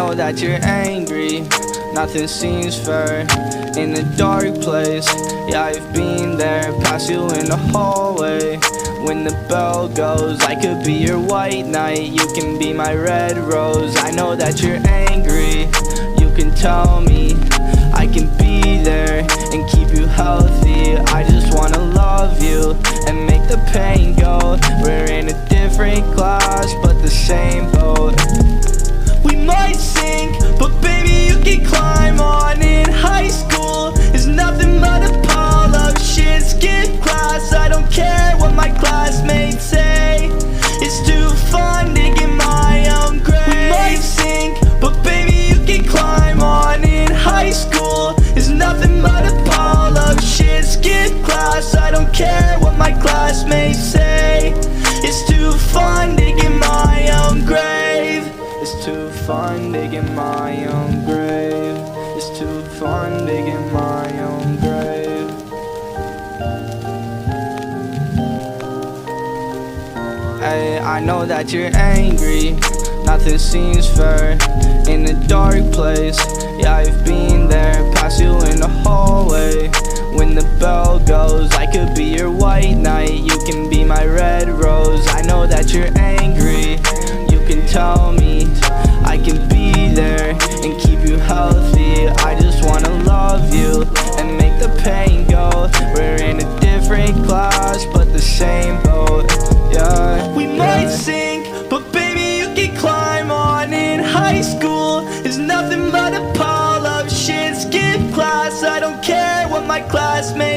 know that you're angry, nothing seems fair. In a dark place, yeah, I've been there. Pass you in the hallway. When the bell goes, I could be your white knight, you can be my red rose. I know that you're angry, you can tell me I can be there and keep you healthy. I just wanna love you and make the pain go. We're in a different class, but the same boat. We might sink, but baby you can climb on. In high school is nothing but a pile of shit. Skip class, I don't care what my classmates say. It's too fun to get my own grade. We might sink, but baby you can climb on. In high school is nothing but a pile of shit. Skip class, I don't care what my classmates say. It's too fun to get my own grave. It's too fun to get my own grave. It's too fun to get my own grave. Hey, I know that you're angry, nothing seems fair. In a dark place, yeah, I've been there. Pass you in the hallway. When the bell goes, I could be your white knight, you can be my red rose. I know that you're angry, you can tell me I can be there and keep you healthy. I just wanna love you and make the pain go. We're in a different class, but the same boat. Yeah, we might sink, but baby you can climb on. In high school is nothing but a pile of shit. Skip class, I don't care what my classmates